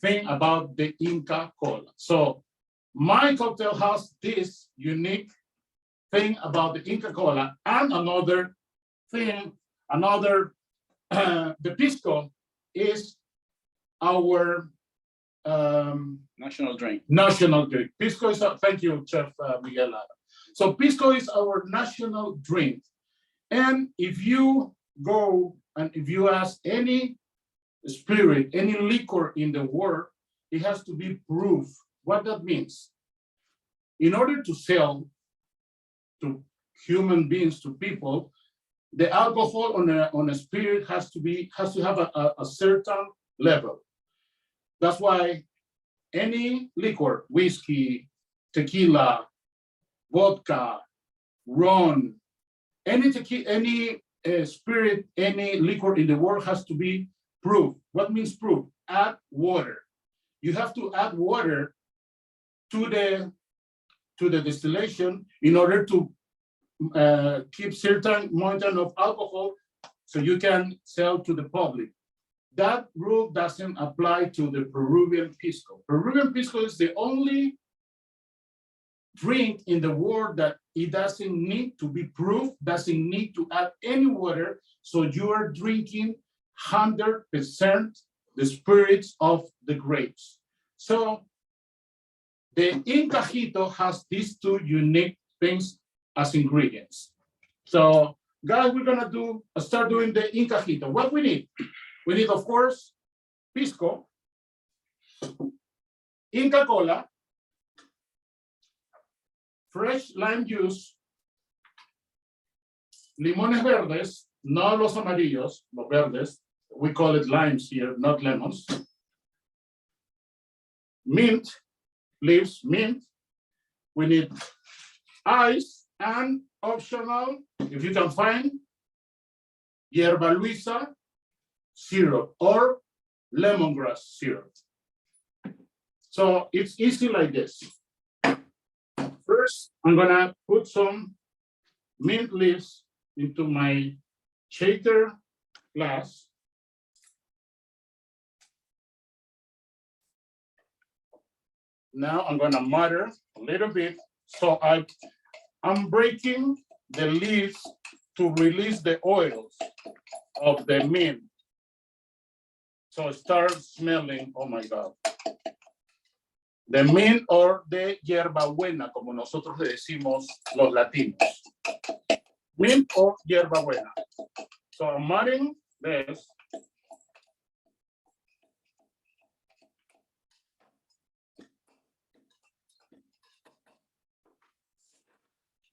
thing about the Inca Cola. So my cocktail has this unique thing about the Inca Cola, and another thing, the pisco is our National drink. national drink. Pisco is, thank you, Chef Miguel. So pisco is our national drink. And if you go and if you ask any spirit, any liquor in the world, it has to be proof. What that means? In order to sell to human beings, to people, the alcohol on a spirit has to have a certain level. That's why any liquor, whiskey, tequila, vodka, rum, any spirit, any liquor in the world has to be proof. What means proof? Add water. You have to add water to the distillation in order to keep certain amount of alcohol so you can sell to the public. That rule doesn't apply to the Peruvian pisco. Peruvian pisco is the only drink in the world that it doesn't need to be proof, doesn't need to add any water, so you are drinking 100% the spirits of the grapes. So the Incajito has these two unique things as ingredients. So guys, we're gonna start doing the Incajito. What we need? We need, of course, pisco, Inca Cola, fresh lime juice, limones verdes, no los amarillos, los verdes. We call it limes here, not lemons. Mint, leaves, mint. We need ice and optional, if you can find, yerba luisa syrup or lemongrass syrup. So it's easy like this. First, I'm gonna put some mint leaves into my shaker glass. Now I'm gonna mutter a little bit. So I'm breaking the leaves to release the oils of the mint. So it starts smelling, oh my God. The mint or the hierbabuena, como nosotros le decimos los latinos. Mint or hierbabuena. So I'm mudding this.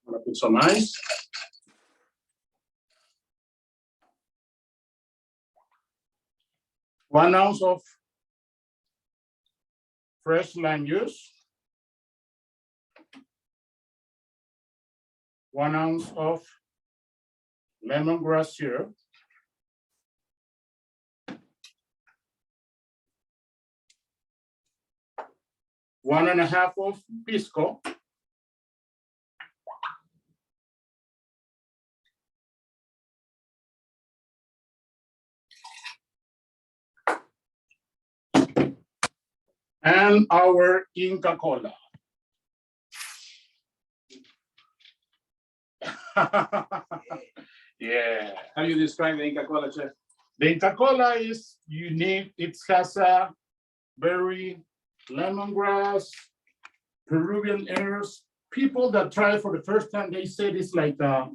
I'm gonna put some ice. One ounce of fresh lime juice. 1 ounce of lemongrass syrup. One and a half of pisco. And our Inca Cola. Yeah. How do you describe the Inca Cola, Chef? The Inca Cola is unique. It has a very lemongrass, Peruvian herbs. People that try it for the first time, they said it's like a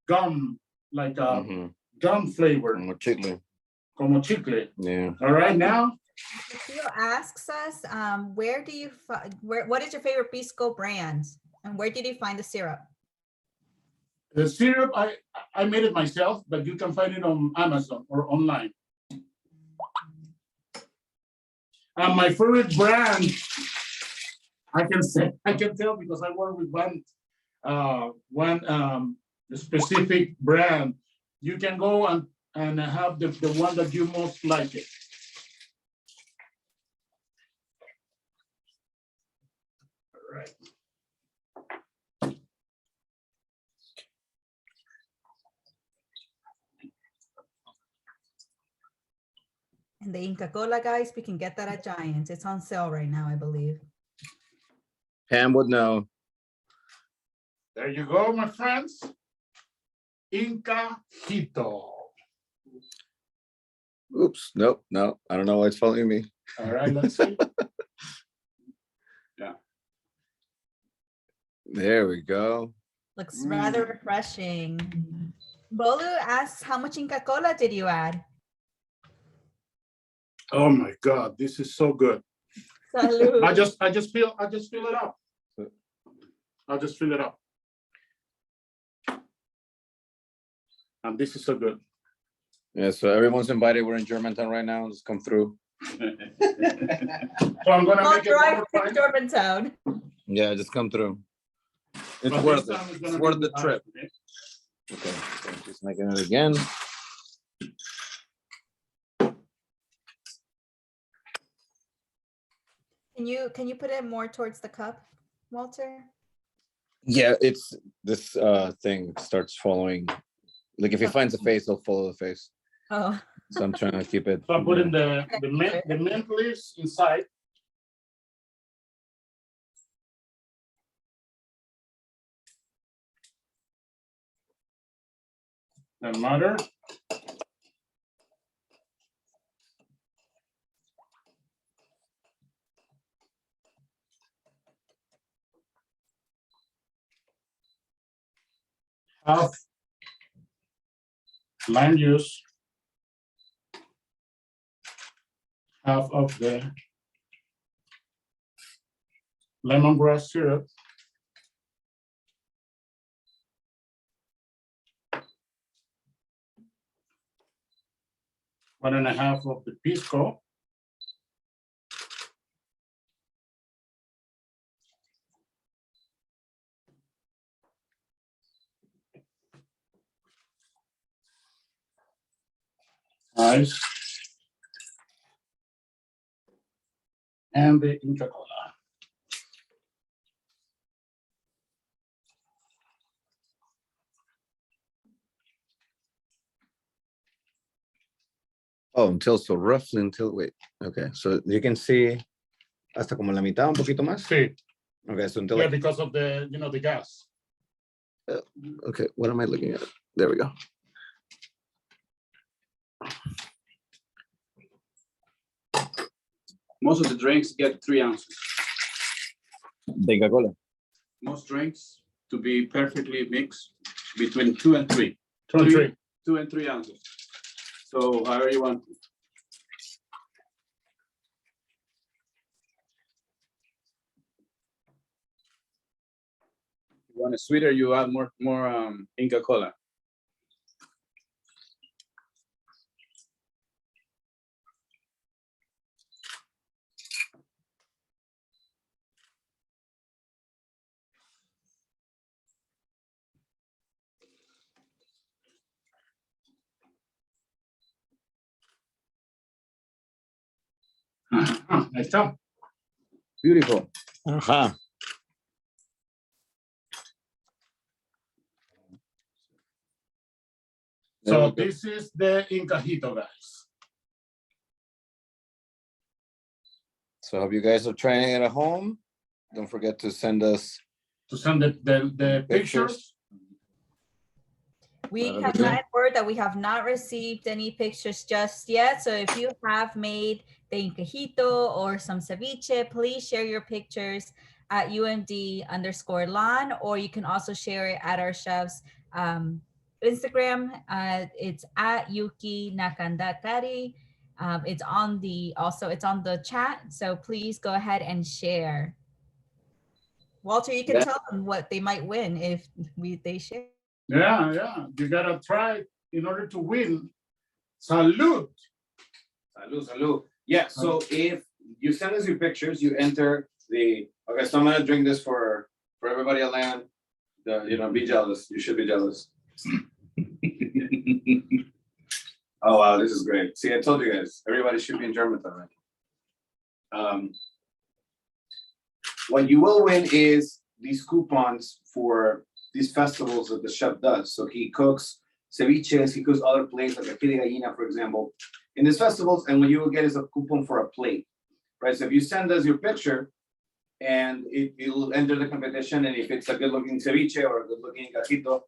gum, like a gum flavor. Como chicle. Como chicle. Yeah. All right, now. Theo asks us, what is your favorite pisco brand? And where did you find the syrup? The syrup, I made it myself, but you can find it on Amazon or online. And my favorite brand, I can tell because I work with one specific brand. You can go and have the one that you most like it. All right. And the Inca Cola, guys, we can get that at Giants. It's on sale right now, I believe. Pam would know. There you go, my friends. Incajito. Oops, nope, no, I don't know why it's following me. All right, let's see. Yeah. There we go. Looks rather refreshing. Bolu asks, how much Inca Cola did you add? Oh my God, this is so good. Salud. I just fill it up. I'll just fill it up. And this is so good. Yeah, so everyone's invited. We're in Germantown right now. Just come through. So I'm gonna Don't make it drive one to more time. Germantown. Yeah, just come through. It's But worth this it. time it's It's gonna worth be the with trip. ice, okay? Okay, so I'm just making it again. Can you put it more towards the cup, Walter? Yeah, it's this thing starts following. Like if he finds a face, he'll follow the face. Oh. So I'm trying to keep it. So I'm putting the mint leaves inside. The mother. Half lime juice. Half of the lemongrass syrup. One and a half of the pisco. Ice. And the Inca Cola. Oh, wait. Okay, so you can see hasta como la mitad, un poquito más. Sí. Okay, so until Yeah, like, because of the, the gas. okay, what am I looking at? There we go. Most of the drinks get 3 ounces. Inca Cola. Most drinks to be perfectly mixed between 2 and 3. 2 and 3. 2 and 3 ounces. So however you want. You want it sweeter? You add more Inca Cola. Nice job. Beautiful. Uh-huh. So this is the Incajito, guys. So hope you guys are trying it at home. Don't forget to send us To send the pictures. We have gotten word that we have not received any pictures just yet. So if you have made the Incajito or some ceviche, please share your pictures at UMD_LAN, or you can also share it at our chef's Instagram. It's at Yuki Nakandakari. It's on the chat. So please go ahead and share. Walter, you can tell them what they might win if they share. Yeah. You gotta try in order to win. Salud. Salud. Yeah, so if you send us your pictures, you enter the, okay, so I'm gonna drink this for everybody at land. Be jealous. You should be jealous. Oh, wow, this is great. See, I told you guys, everybody should be in Germantown, right? What you will win is these coupons for these festivals that the chef does. So he cooks ceviches, he cooks other plates like a fide gallina, for example, in these festivals, and what you will get is a coupon for a plate, right? So if you send us your picture, and it'll enter the competition, and if it's a good-looking ceviche or a good-looking Incajito,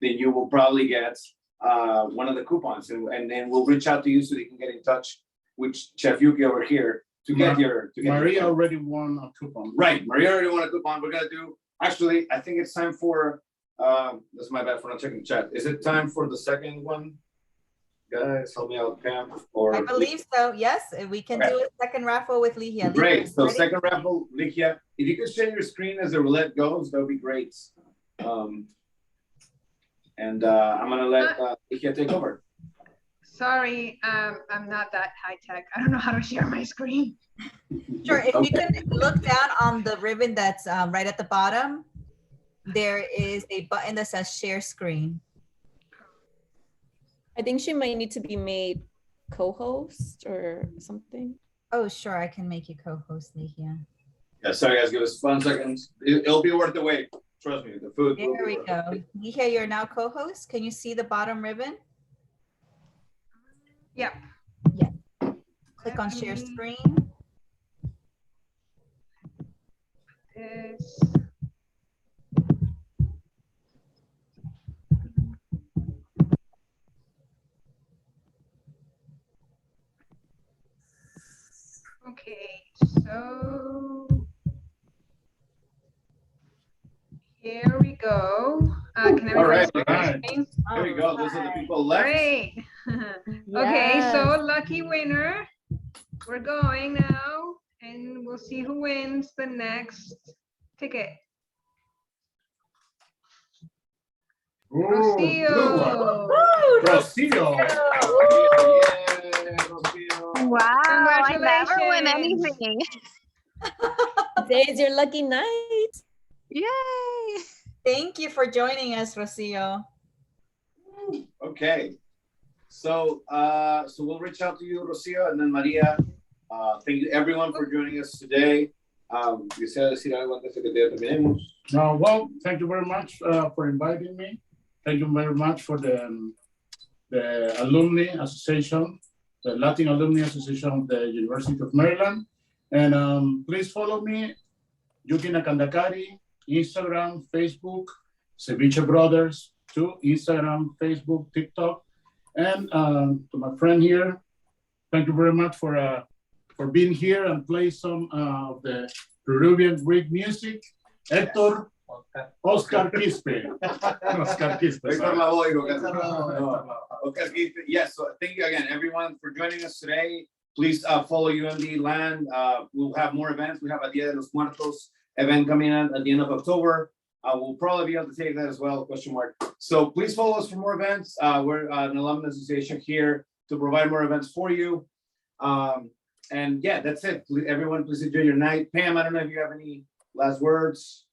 then you will probably get one of the coupons, and then we'll reach out to you so you can get in touch with Chef Yuki over here to get your. Maria already won a coupon. Right, Maria already won a coupon. We're gonna do. Actually, I think it's time for. That's my bad for not checking the chat. Is it time for the second one? Guys, help me out, Pam. Or I believe so. Yes, we can do a second raffle with Ligia. Great. So second raffle, Ligia. If you could share your screen as the roulette goes, that would be great. I'm gonna let Ligia take over. Sorry, I'm not that high tech. I don't know how to share my screen. Sure, if you can look down on the ribbon that's right at the bottom, there is a button that says share screen. I think she might need to be made co-host or something. Oh, sure, I can make you co-host, Ligia. Yeah, sorry guys, give us 1 second. It'll be worth the wait. Trust me, the food. There we go. Ligia, you're now co-host. Can you see the bottom ribbon? Yep. Yeah. Click on share screen. This. Okay, so here we go. Can All right, everybody see my screen? Here we go. Those are the people left. Great. Okay, so lucky winner. We're going now, and we'll see who wins the next ticket. Rocio. Rocio. Wow, I never win Congratulations. anything. Today is your lucky night. Yay. Thank you for joining us, Rocio. Okay. So we'll reach out to you, Rocio, and then Maria. Thank you everyone for joining us today. Quisiera decir algo antes de que terminemos. Well, thank you very much for inviting me. Thank you very much for the Alumni Association, the Latin Alumni Association of the University of Maryland. And please follow me, Yuki Nakandakari, Instagram, Facebook, Ceviche Brothers, too, Instagram, Facebook, TikTok. And to my friend here, thank you very much for being here and play some of the Peruvian Greek music. Hector, Oscar Quispe. Oscar Quispe. Oscar Quispe. Yes, so thank you again, everyone, for joining us today. Please follow UMD Land. We'll have more events. We have a Dia de los Muertos event coming in at the end of October. We'll probably be able to take that as well, question mark. So please follow us for more events. We're an alumni association here to provide more events for you. And yeah, that's it. Everyone, please enjoy your night. Pam, I don't know if you have any last words.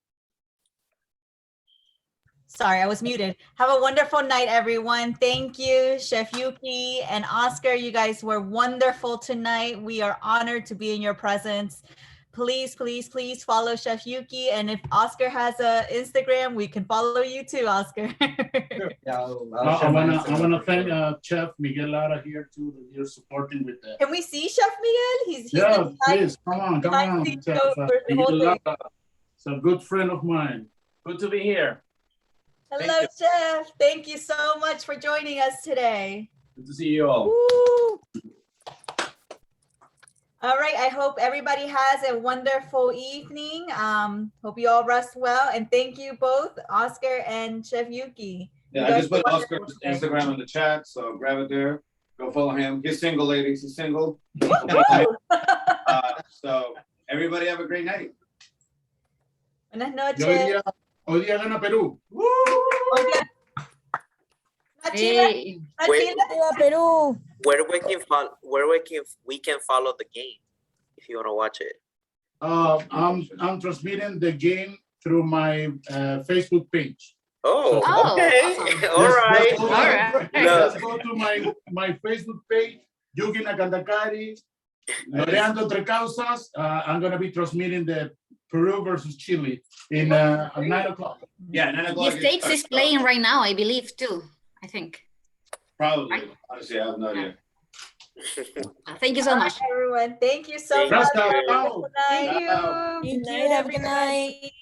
Sorry, I was muted. Have a wonderful night, everyone. Thank you, Chef Yuki and Oscar. You guys were wonderful tonight. We are honored to be in your presence. Please, please, please follow Chef Yuki. And if Oscar has a Instagram, we can follow you too, Oscar. I wanna thank Chef Miguel Lara here too, that you're supporting with that. Can we see Chef Miguel? He's Yeah, please, come on, Chef. Miguel Lara, he's a good friend of mine. Good to be here. Hello, Chef. Thank you so much for joining us today. Good to see you all. Woo. All right, I hope everybody has a wonderful evening. Hope you all rest well. And thank you both, Oscar and Chef Yuki. Yeah, I just put Oscar's Instagram in the chat, so grab it there. Go follow him. He's single, ladies. He's single. So everybody have a great night. Buenas noches. Hoy día gana Perú. Chile. Peru. Where we can follow the game if you want to watch it. I'm transmitting the game through my Facebook page. Oh, So, okay. All right. Let's go to my Facebook page, Yuki Nakandakari, Loreando Entre Causas. I'm going to be transmitting the Peru versus Chile in 9 o'clock. Yeah, 9 o'clock. The States is playing right now, I believe, too. I think. Probably. Right? Honestly, I have no idea. Thank you so much. Everyone, thank you so Thank much. you. Thank you. Good night. Have a good night.